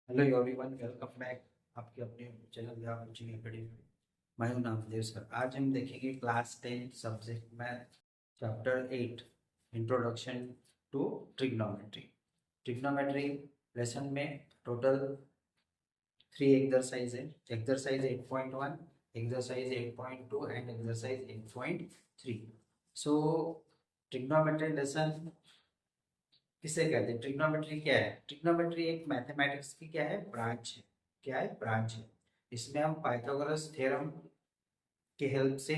Hello everyone, welcome back आपके अपने channel या कोचिंग एकेडमी में। मैं हूं नामदेव सर। आज हम देखेंगे class 10 subject math chapter 8 introduction to trigonometry. Trigonometry lesson में टोटल 3 एक्सरसाइज है। Exercise 8.1, exercise 8.2 and exercise 8.3। So trigonometry lesson किसे कहते हैं? ट्रिग्नोमेट्री क्या है? ट्रिग्नोमेट्री एक मैथमेटिक्स की क्या है? ब्रांच है। क्या है? ब्रांच है। इसमें हम पाइथागोरस थ्योरम की हेल्प से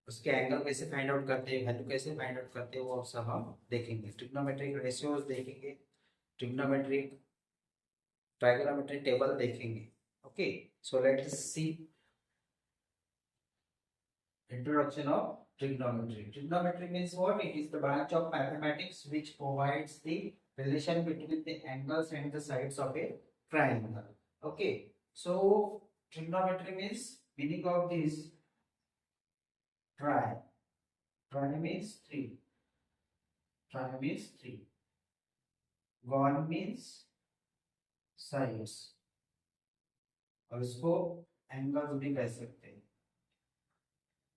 उसके एंगल कैसे फाइंड आउट करते हैं, वैल्यू कैसे फाइंड आउट करते हैं, वो सब हम देखेंगे। ट्रिग्नोमेट्रिक रेशियोज देखेंगे, ट्रिग्नोमेट्रिक ट्राइगोनोमेट्री टेबल देखेंगे। Okay, so let's see introduction of trigonometry. Trigonometry means what? It is the branch of mathematics which provides the relation between the angles and the sides of a triangle. Okay, so trigonometry means meaning of this tri. Tri means three. Tri means three. Gon means sides. और इसको angles भी कह सकते हैं।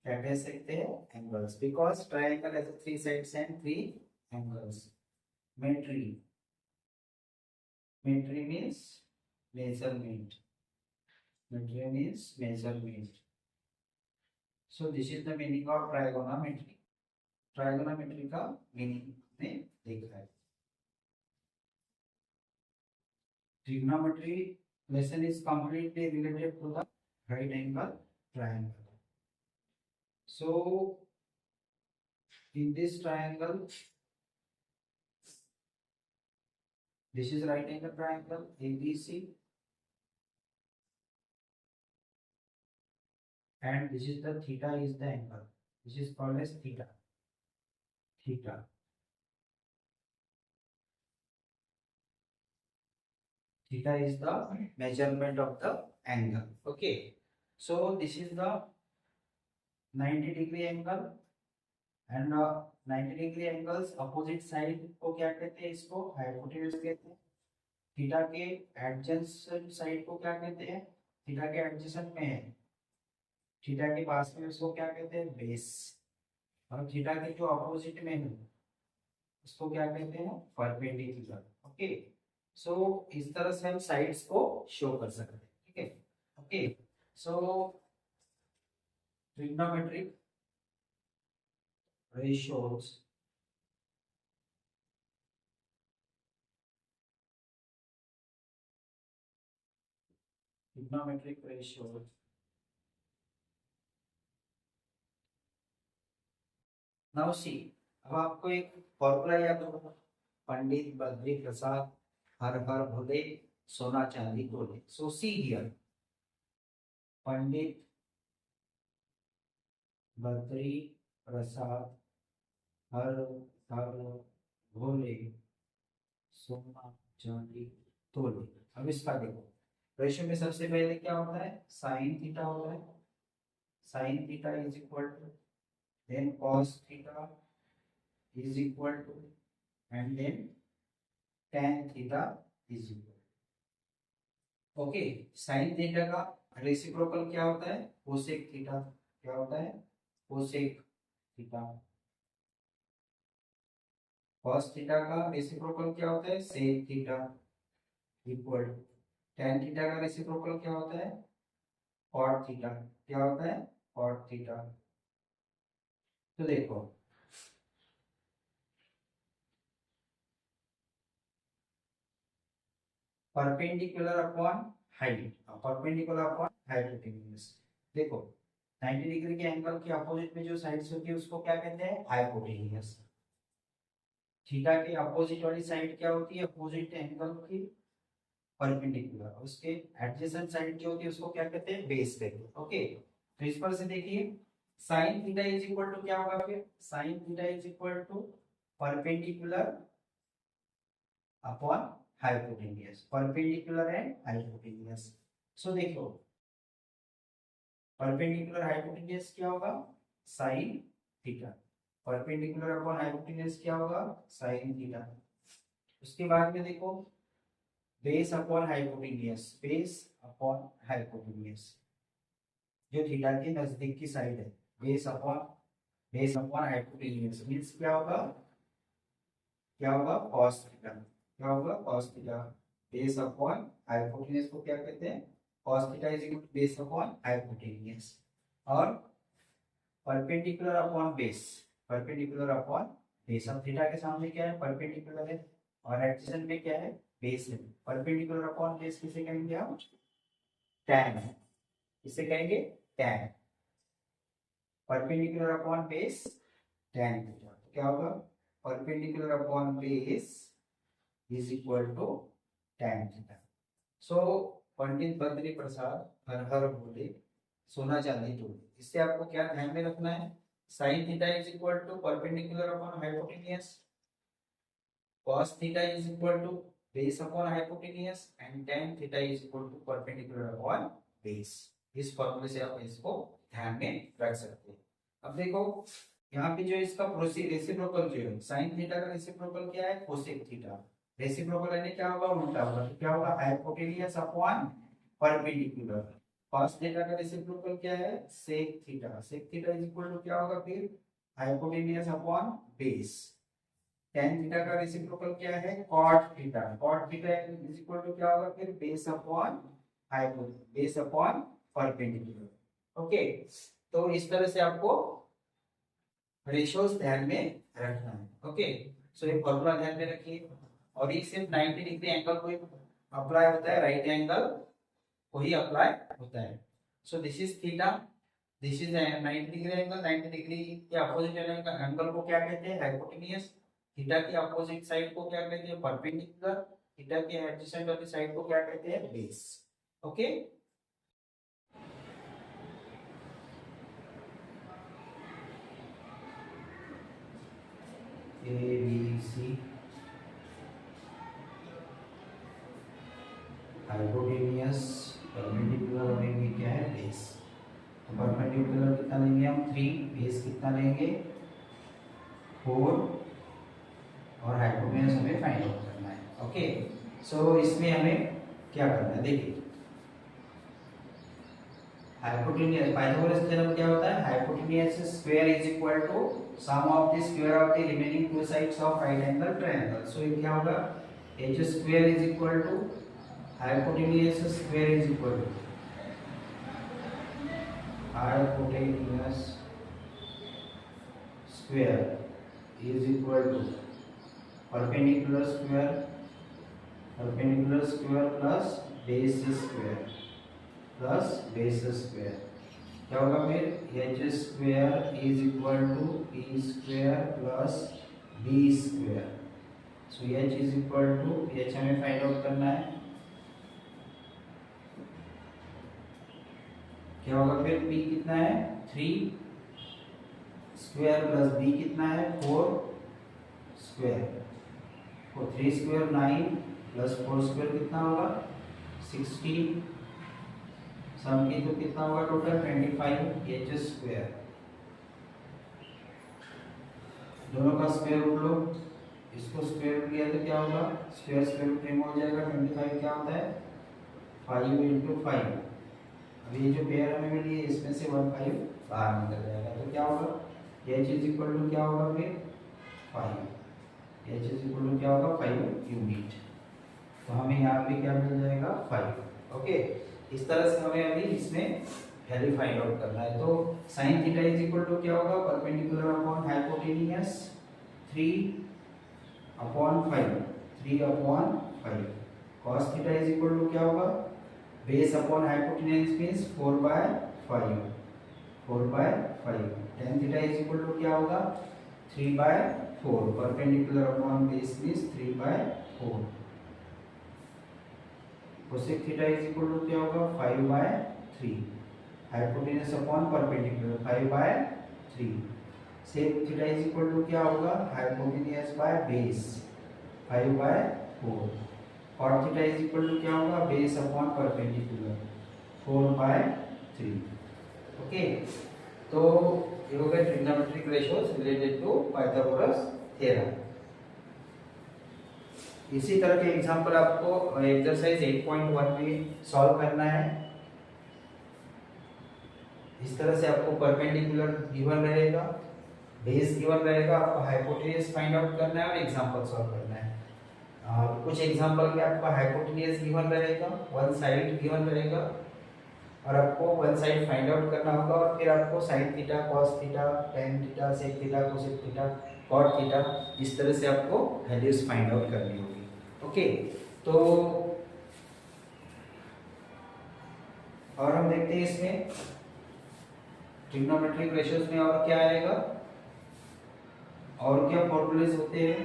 क्या कह सकते हैं? Angles, because triangle has three sides and three angles. Metry, metry means measurement. Metry means measurement. So this is the meaning of trigonometry. Trigonometry का meaning में देखा है। Trigonometry lesson is completely related to the right angle triangle. So in this triangle, this is right angle triangle ABC, and this is the theta is the angle. This is called as theta. Theta. Theta is the measurement of the angle. Okay, so this is the 90 degree angle and 90 degree angles opposite side को क्या कहते हैं? इसको hypotenuse कहते हैं। Theta के adjacent side को क्या कहते हैं? थीटा के एडजेसेंट में है, थीटा के पास में उसको क्या कहते हैं? बेस। और थीटा के जो अपोजिट में है उसको क्या कहते हैं? परपेंडिकुलर। ओके, सो इस तरह से हम साइड्स को शो कर सकते हैं। ठीक है, okay, so trigonometric ratios trigonometric ratios now see. अब आपको एक फॉर्मूला याद होगा, पंडित बद्री प्रसाद हर हर भोले सोना चांदी तोले। सो सी हियर, पंडित बद्री प्रसाद हर हर भोले सोना चांदी तोले। अब इसका देखो, रेशियो में सबसे पहले क्या होता है? साइन थीटा होता है। Sine theta is equal to then cos theta is equal to and then tan theta is equal। Okay, sine theta का रेसिप्रोकल क्या होता है? Cosec theta. क्या होता है? Cosec theta. cos थीटा का रेसिप्रोकल क्या होता है? Sec theta equal to tan theta का रेसिप्रोकल क्या होता है? cot theta. क्या होता है? cot theta. तो देखो, perpendicular upon height, perpendicular upon hypotenuse. देखो, 90 डिग्री के एंगल के अपोजिट में जो साइड्स होती है उसको क्या कहते हैं? हाइपोटेन्यूज। थीटा के अपोजिट वाली साइड क्या होती है? अपोजिट एंगल की परपेंडिकुलर। उसके एडजेसेंट साइड जो होती है उसको क्या कहते हैं? बेस कहते हैं। ओके, तो इस पर से देखिए, sine theta is equal to क्या होगा? फिर sine theta is equal to perpendicular upon hypotenuse. Perpendicular and hypotenuse. So देखो, परपेंडिकुलर हाइपोटेन्यूज क्या होगा? Sine theta. Perpendicular upon hypotenuse क्या होगा? Sine theta. उसके बाद में देखो, base upon hypotenuse, base upon hypotenuse जो थीटा के नजदीक की साइड है, बेस अपॉन हाइपोटेनियस मींस क्या होगा, क्या होगा cos थीटा, क्या होगा cos theta. Base upon hypotenuse को क्या कहते हैं, cos theta is equal to base upon hypotenuse. और perpendicular upon base, perpendicular upon base, अब थीटा के सामने क्या है, परपेंडिकुलर है, और एडजेसेंट में क्या है, बेस है। परपेंडिकुलर अपॉन बेस किसे कहेंगे हम, tan है, किसे कहेंगे tan। Perpendicular upon base tan theta, क्या होगा, perpendicular upon base is equal to tan theta. So Pandit Badri Prasad हर हर बोले, सोना चांदी तोड़े। इससे आपको क्या ध्यान में रखना है, sine theta is equal to perpendicular upon hypotenuse, cos theta is equal to base upon hypotenuse, and tan theta is equal to perpendicular upon base. इस फॉर्मूले से आप इसको ध्यान में रख सकते हैं। अब देखो यहाँ पे जो इसका रेसिप्रोकल जो है, साइन थीटा का रेसिप्रोकल क्या है, कोसेक थीटा। रेसिप्रोकल यानी क्या होगा, उल्टा होगा, तो क्या होगा, hypotenuse upon perpendicular. cos theta का रेसिप्रोकल क्या है, sec theta, sec theta is equal to क्या होगा फिर, hypotenuse upon base. tan theta का रेसिप्रोकल क्या है, cot theta, cot theta is equal to क्या होगा फिर, base upon base upon perpendicular. Okay, तो इस तरह से आपको रेशियोज ध्यान में रखना है। ओके, सो ये फॉर्मूला ध्यान में रखिए, और ये सिर्फ 90 डिग्री एंगल को अप्लाई होता है, राइट एंगल को ही अप्लाई होता है। So this is theta, this is 90 degree angle, 90 degree के अपोजिट एंगल को क्या कहते हैं, हाइपोटेनियस। थीटा की अपोजिट साइड को क्या कहते हैं, परपेंडिकुलर। थीटा के एडजेसेंट वाली साइड को क्या कहते हैं, base. Okay, A B C, hypotenuse, perpendicular और ये क्या है, बेस। तो परपेंडिकुलर कितना लेंगे हम 3, बेस कितना लेंगे 4, और हाइपोटेनियस हमें फाइंड आउट करना है। ओके, सो इसमें हमें क्या करना है, देखिए हाइपोटेनियस, पाइथागोरस थ्योरम क्या होता है, hypotenuse square is equal to sum of the square of the remaining two sides of right angle triangle. So ये क्या होगा, H square is equal to hypotenuse square is equal to hypotenuse square is equal to perpendicular square, perpendicular square plus base square, plus base square. क्या होगा फिर, H square is equal to P square plus B square. So H is equal to, H हमें find out करना है, क्या होगा फिर, P कितना है 3 स्क्वायर प्लस बी कितना है 4 स्क्वायर, तो 3 स्क्वायर 9 प्लस 4 स्क्वायर कितना होगा 16, सम की तो कितना होगा टोटल 25 एच स्क्वायर। दोनों का स्क्वायर रूट लो, इसको स्क्वायर रूट लिया तो क्या होगा, स्क्वायर स्क्वायर रूट रिमूव हो जाएगा, 25 क्या होता है 5 इंटू 5। अब ये जो पेयर हमें मिली है इसमें से 1 5 बाहर निकल जाएगा, तो क्या होगा एच इज इक्वल टू क्या होगा फिर 5, एच इज इक्वल टू क्या होगा 5 यूनिट। तो हमें यहाँ पे क्या मिल जाएगा 5। ओके, इस तरह से हमें अभी इसमें वैल्यू फाइंड आउट करना है। तो sin theta is equal to क्या होगा, perpendicular upon hypotenuse 3 upon 5, 3 upon 5। cos theta is equal to क्या होगा, base upon hypotenuse means 4/5, 4/5। tan theta is equal to क्या होगा 3/4, perpendicular upon base means 3/4। cosec theta is equal to क्या होगा 5/3, hypotenuse upon perpendicular 5/3। sec theta is equal to क्या होगा hypotenuse by base 5/4। cot theta is equal to क्या होगा base upon perpendicular 4/3। Okay, तो ये हो गए trigonometric ratios related to Pythagoras theorem. इसी तरह के एग्जांपल आपको एक्सरसाइज 8.1 में सॉल्व करना है। इस तरह से आपको परपेंडिकुलर गिवन रहेगा, बेस गिवन रहेगा, आपको हाइपोटेन्यूज फाइंड आउट करना है और एग्जांपल सॉल्व करना है। और कुछ एग्जांपल में आपका हाइपोटेन्यूज गिवन रहेगा, वन साइड गिवन रहेगा और आपको वन साइड फाइंड आउट करना होगा और फिर आपको sine theta, cos theta, tan theta, sec theta, cosec theta, cot theta, इस तरह से आपको वैल्यूज फाइंड आउट करनी होगी। ओके, तो और हम देखते हैं इसमें ट्रिग्नोमेट्रिक रेशियोज में और क्या आएगा, और क्या फॉर्मूलेज होते हैं।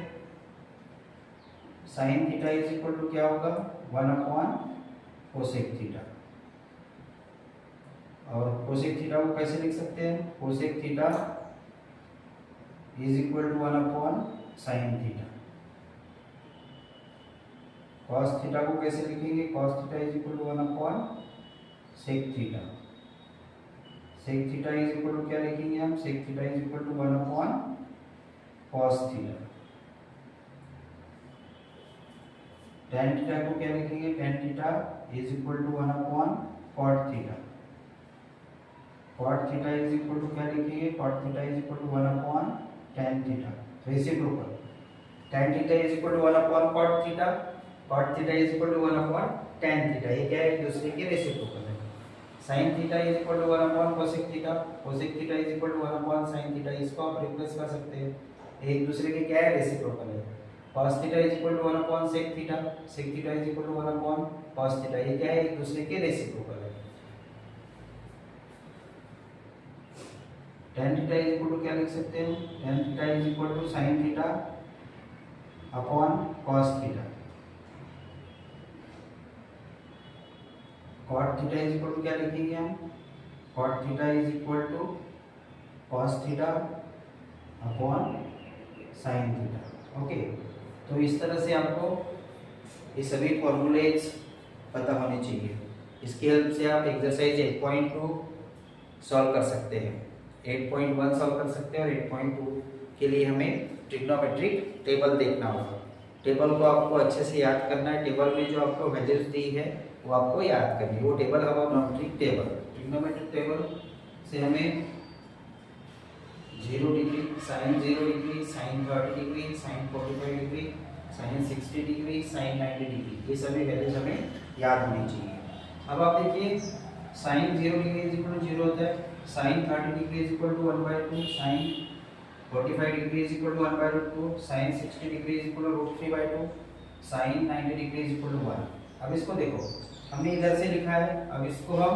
Sine theta is equal to क्या होगा, 1 अपॉन कोसेक थीटा। और कोसेक थीटा को कैसे लिख सकते हैं, cosec theta is equal to 1 upon sine theta. Cos theta को कैसे लिखेंगे, cos theta is equal to 1 upon sec theta. Sec theta is equal to क्या लिखेंगे हम, sec theta is equal to 1 upon cos theta. Tan theta को क्या लिखेंगे, tan theta is equal to 1 upon cot theta. Cot theta is equal to क्या लिखेंगे, cot theta is equal to 1 upon tan theta, reciprocal. Tan theta is equal to 1 upon cot theta, cot theta is equal to 1 upon tan theta, ये क्या है, एक दूसरे के reciprocal है। Sine theta is equal to 1 upon cosec theta, cosec theta is equal to 1 upon sine theta, इसको आप replace कर सकते हैं, एक दूसरे के क्या है, रेसिप्रोकल है। cos theta is equal to 1 upon sec theta, sec theta is equal to 1 upon cos theta, ये क्या है, एक दूसरे के रेसिप्रोकल है। tan theta is equal to क्या लिख सकते हैं, tan theta is equal to sin theta upon cos theta. cot theta is equal to क्या लिखेंगे हम, cot theta is equal to cos theta upon sin theta. Okay, तो इस तरह से आपको ये सभी फॉर्मूलेज पता होने चाहिए। इसकी हेल्प से आप एक्सरसाइज 8.2 सॉल्व कर सकते हैं, 8.1 सॉल्व कर सकते हैं और 8.2 के लिए हमें ट्रिग्नोमेट्रिक टेबल देखना होगा। टेबल को आपको अच्छे से याद करना है, टेबल में जो आपको वैल्यूज दी है वो आपको याद करनी है। वो टेबल है ट्रिग्नोमेट्रिक टेबल। ट्रिग्नोमेट्रिक टेबल से हमें 0 degree, sine 0 degree, sine 30 degree, sine 45 degree, sine 60 degree, sine 90 degree, ये सभी वैल्यूज हमें याद होनी चाहिए। अब आप देखिए, sine 0 degree is equal to 0 होता है, sine 30 degree is equal to 1/2, sine 45 degree is equal to 1/2, sine 60 degree is equal to √3/2, sine 90 degree is equal to 1। अब इसको देखो, हमने इधर से लिखा है, अब इसको हम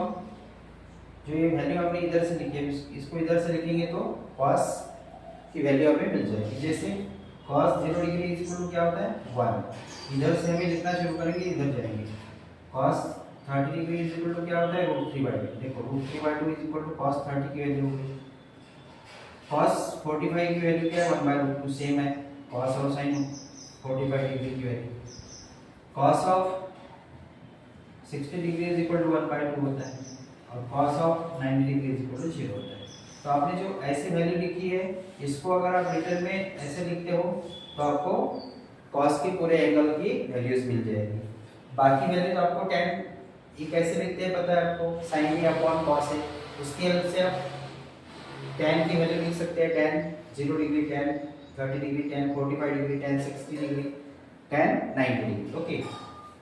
जो ये वैल्यू हमने इधर से लिखी है, इसको इधर से लिखेंगे तो cos की वैल्यू हमें मिल जाएगी। जैसे cos 0 degree is equal to क्या होता है, 1। इधर से हमें लिखना शुरू करेंगे, इधर जाएंगे, cos 30 degree is equal to क्या होता है, √3/2। देखो √3/2 इज इक्वल टू cos 30 की वैल्यू होगी। cos 45 की वैल्यू क्या है, 1/√2, सेम है, cos और sin 45 डिग्री की value. cos of 60 degree is equal to 1/2 होता है और cos of 90 degree is equal to 0 होता है। तो आपने जो ऐसी वैल्यू लिखी है, इसको अगर आप रिटर्न में ऐसे लिखते हो तो आपको cos के पूरे एंगल की वैल्यूज मिल जाएगी। बाकी वैल्यू तो आपको tan ये कैसे लिखते हैं पता है आपको, sin ए अपॉन cos है, उसकी हेल्प से आप tan की वैल्यू लिख सकते हैं, tan 0 degree, tan 30 degree, tan 45 degree, tan 60 degree, tan 90 degree. Okay,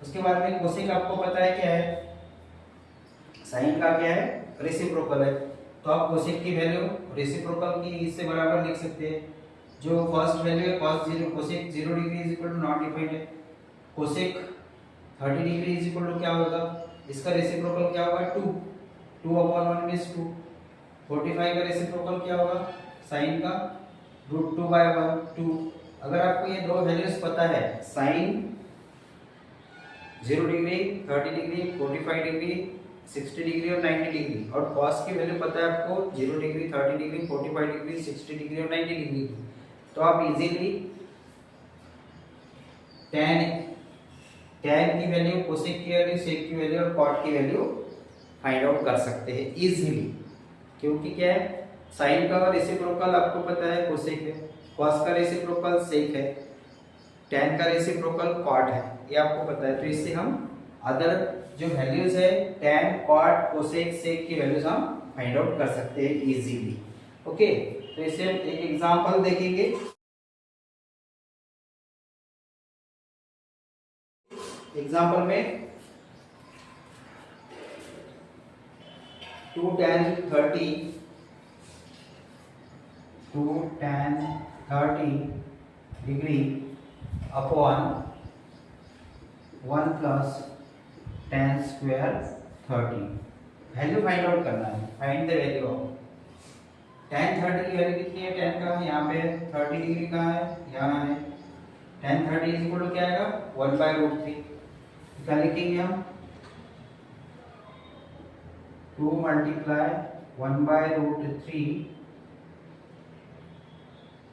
उसके बाद में कोसेक आपको पता है क्या है, साइन का क्या है, रेसिप्रोकल है, तो आप कोसेक की वैल्यू रेसिप्रोकल की इससे बराबर लिख सकते हैं। जो फर्स्ट वैल्यू है cos 0, cosec 0 degree is equal to not defined है, cosec 30 degree is equal to क्या होगा, इसका रेसिप्रोकल क्या होगा, 2 अपॉन 1 मींस 2। 45 का रेसिप्रोकल क्या होगा, साइन का √2/1, 2। अगर आपको ये दो वैल्यूज पता है, sine 0 degree, 30 degree, 45 degree, 60 degree और 90 डिग्री, और cos की वैल्यू पता है आपको 0 डिग्री, 30 डिग्री, 45 डिग्री, 60 डिग्री और 90 डिग्री, तो आप इजीली tan की वैल्यू, कोसेक की वैल्यू, सेक की वैल्यू और cot की वैल्यू फाइंड आउट कर सकते हैं इजीली। क्योंकि क्या है, साइन का रेसिप्रोकल आपको पता है कोसेक है, cos का रेसिप्रोकल सेक है, tan का रेसिप्रोकल cot है, ये आपको पता है। तो इससे हम अदर जो वैल्यूज है tan, cot, cosec, sec की वैल्यूज हम फाइंड आउट कर सकते हैं इजीली। ओके, तो इसे हम एक एग्जांपल देखेंगे। एग्जांपल में 2 tan 30 degree upon 1 plus tan square 30, value find out करना है। Find the value of tan 30 की वैल्यू कितनी है? tan का यहाँ पे 30 डिग्री कहाँ है? यहाँ है। tan 30 इज इक्वल टू क्या आएगा? 1/√3। क्या लिखेंगे हम? 2 मल्टीप्लाई 1/√3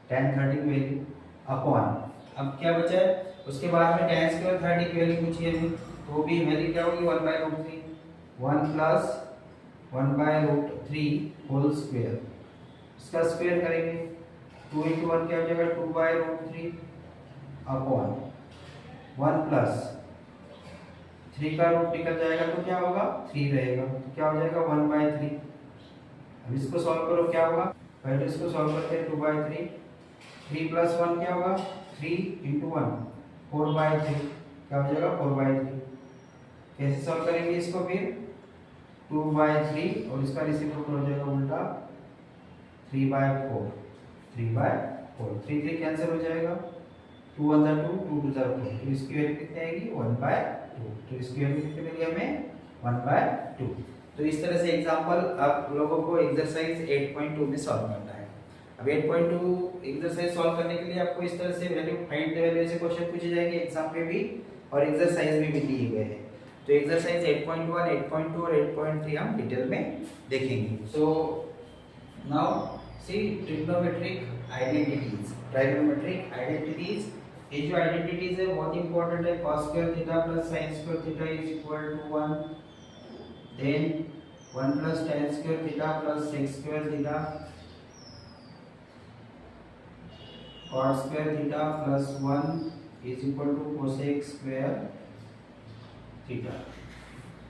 tan 30 की वैल्यू अपॉन, अब क्या बचा है? उसके बाद में tan स्क्वायर 30 की वैल्यू पूछी है, तो भी वैल्यू क्या होगी? 1/√3, 1 प्लस 1/√3 होल स्क्वायर, इसका स्क्वायर करेंगे। 2 into 1 क्या हो जाएगा? 2/√3 अपॉन 1 प्लस 3 का रूट निकल जाएगा तो क्या होगा? 3 रहेगा, तो क्या हो जाएगा? 1/3। अब इसको सॉल्व करो, क्या होगा? पहले इसको सॉल्व करते हैं। 2/3, 3 प्लस 1 क्या होगा? 3 into 1 4/3, क्या हो जाएगा? 4/3। कैसे सॉल्व करेंगे इसको? फिर 2/3 और इसका रेसिप्रोकल हो जाएगा उल्टा 3/4, 3/4, 3 3 कैंसिल हो जाएगा। 2 1 2, 2 2 4, तो इसकी वैल्यू कितनी आएगी? 1/2। तो इसकी वैल्यू कितनी मिली हमें? 1/2। तो इस तरह से एग्जांपल आप लोगों को एक्सरसाइज 8.2 में सॉल्व करना है। अब 8.2 एक्सरसाइज सॉल्व करने के लिए आपको इस तरह से वैल्यू फाइंड द वैल्यू से क्वेश्चन पूछे जाएंगे एग्जाम पे भी और एक्सरसाइज में भी दिए गए हैं। तो एक्सरसाइज 8.1, 8.2 और 8.3 हम डिटेल में देखेंगे। So now see trigonometric identities, trigonometric identities. ये जो आइडेंटिटीज है बहुत इंपॉर्टेंट है। cos square theta plus sin square theta is equal to 1, then 1 plus tan square theta plus sec square theta, cot square theta plus 1 is equal to cosec square theta.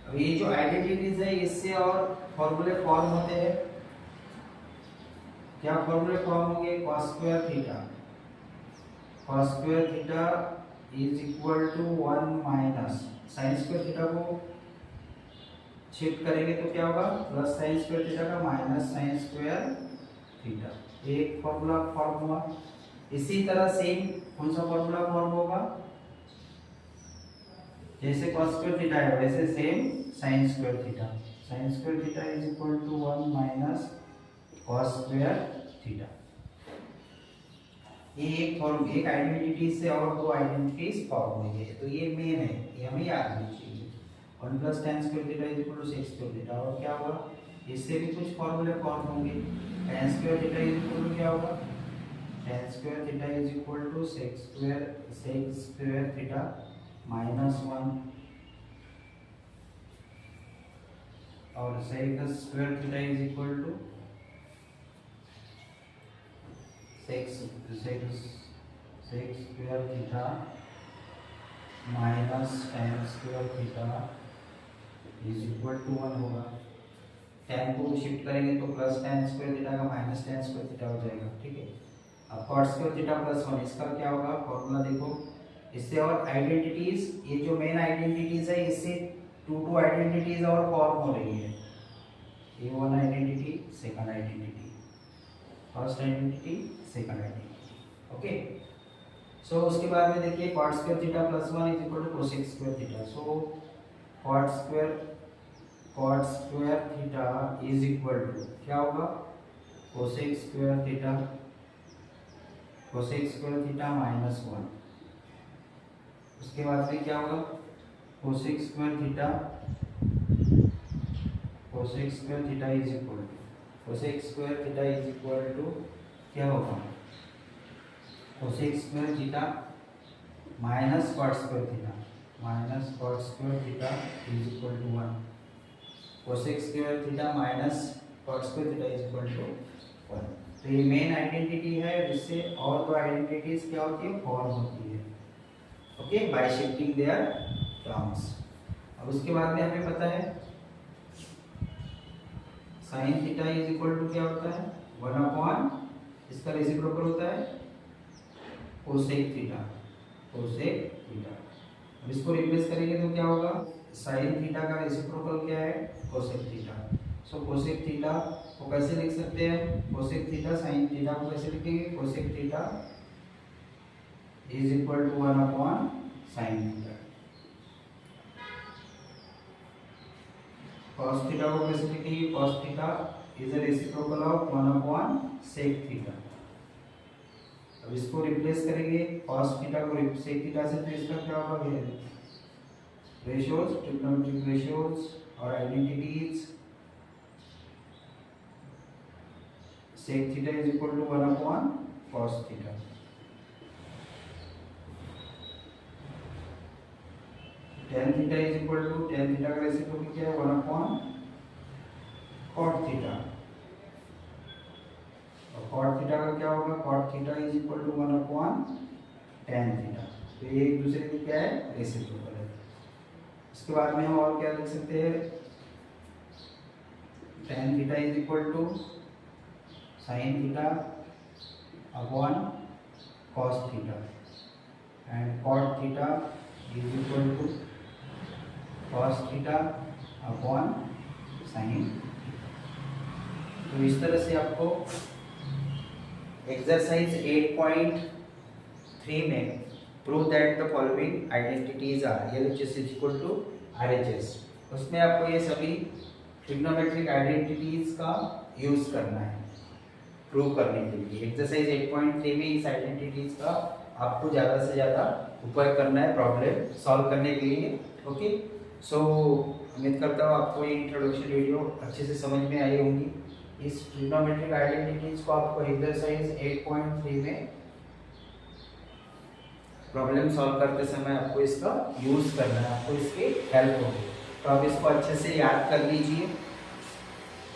अब ये जो identities है इससे और फॉर्मूले form होते हैं। क्या फॉर्मूले फॉर्म होंगे? cos square theta, cos square theta is equal to 1 minus sin square theta को शिफ्ट करेंगे तो क्या होगा? प्लस sin स्क्वायर थीटा का माइनस sin स्क्वायर थीटा। एक फॉर्मूला फॉर्म हुआ। इसी तरह सेम कौन सा फॉर्मूला फॉर्म होगा? जैसे cos स्क्वायर थीटा है वैसे same sin square theta. sin square theta is equal to 1 minus cos square theta. ये एक फॉर्म, एक आइडेंटिटी से और दो आइडेंटिटीज फॉर्म हुई है, तो ये मेन है, ये हमें याद रखनी चाहिए। 1 plus tan square theta is equal to sec square theta. और क्या होगा? इससे भी कुछ फॉर्मूले फॉर्म होंगे। tan square theta is equal to क्या होगा? tan square theta is equal to sec square theta minus 1 और sec square theta is equal to sec square theta minus tan square theta is equal to 1 होगा। tan को shift करेंगे तो plus tan square theta का minus tan square theta हो जाएगा। ठीक है। अब cot स्क्वायर थीटा प्लस 1, इसका क्या होगा? फॉर्मूला देखो। इससे और आइडेंटिटीज, ये जो मेन आइडेंटिटीज है इससे टू आइडेंटिटीज और फॉर्म हो रही है। ये one identity, second identity, first identity, second identity. Okay. So उसके बाद में देखिए cot square theta plus 1 is equal to cosec square theta. So cot square theta is equal to क्या होगा? cosec square theta minus 1। उसके बाद में क्या होगा? cosec square theta is equal to क्या होगा? cosec square theta minus cot square theta is equal to 1। cosec square theta minus cot square theta is equal to 1। तो ये मेन आइडेंटिटी है जिससे और दो आइडेंटिटीज क्या होती है? फॉर्म होती है। Okay, by shifting their terms. अब उसके बाद में हमें पता है sine theta is equal to क्या होता है 1 अपॉन इसका रेसिप्रोकल होता है कोसेक थीटा, कोसेक थीटा। अब इसको रिप्लेस करेंगे तो क्या होगा, साइन थीटा का रेसिप्रोकल क्या है कोसेक थीटा। सो कोसेक थीटा को कैसे लिख सकते हैं, कोसेक थीटा साइन थीटा को कैसे लिखेंगे, cosec theta is equal to 1 upon sine theta. cos theta को कैसे लिखेंगे, cos theta is a reciprocal of 1 upon sec theta. अब इसको रिप्लेस करेंगे cos थीटा को sec थीटा से, तो इसका क्या होगा, रेशियोज, ट्रिग्नोमेट्रिक रेशियोज और identities. sec theta is equal to 1 upon cos theta. tan theta is equal to, tan theta का रेसिप्रोकल क्या है 1 अपॉन cot थीटा। और cot थीटा का क्या होगा, cot theta is equal to 1 upon tan theta. तो ये एक दूसरे की क्या है रेसिप्रोकल है। इसके बाद में हम और क्या लिख सकते हैं, tan theta is equal to sin theta upon cos theta and cot theta is equal to cos theta upon sin। तो इस तरह से आपको एक्सरसाइज 8.3 में prove that the following identities are LHS is equal to RHS, उसमें आपको ये सभी ट्रिग्नोमेट्रिक आइडेंटिटीज का यूज करना है प्रूव करने के लिए। एक्सरसाइज 8.3 में इस आइडेंटिटीज का आपको ज़्यादा से ज़्यादा उपयोग करना है प्रॉब्लम सॉल्व करने के लिए। ओके, सो उम्मीद करता हूँ आपको ये इंट्रोडक्शन वीडियो अच्छे से समझ में आई होंगी। इस ट्रिग्नोमेट्रिक आइडेंटिटीज को आपको एक्सरसाइज 8.3 में प्रॉब्लम सॉल्व करते समय आपको इसका यूज करना है, आपको इसकी हेल्प होगी। तो आप इसको अच्छे से याद कर लीजिए।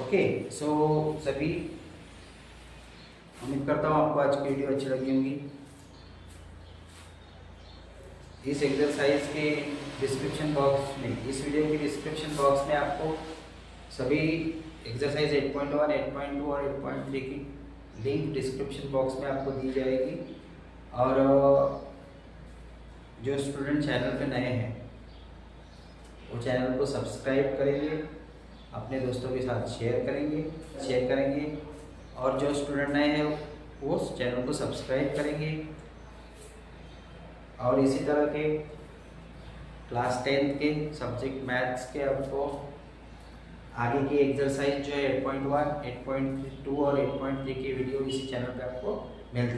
ओके, सो सभी उम्मीद करता हूँ आपको आज की वीडियो अच्छी लगी होंगी। इस एक्सरसाइज के डिस्क्रिप्शन बॉक्स में, इस वीडियो के डिस्क्रिप्शन बॉक्स में आपको सभी एक्सरसाइज 8.1, 8.2 और 8.3 की लिंक डिस्क्रिप्शन बॉक्स में आपको दी जाएगी। और जो स्टूडेंट चैनल पे नए हैं वो चैनल को सब्सक्राइब करेंगे, अपने दोस्तों के साथ शेयर करेंगे और जो स्टूडेंट नए हैं वो चैनल को सब्सक्राइब करेंगे। और इसी तरह के क्लास 10 के सब्जेक्ट मैथ्स के आपको आगे की एक्सरसाइज जो है 8.1, 8.2 और 8.3 की वीडियो इसी चैनल पे आपको मिलते हैं।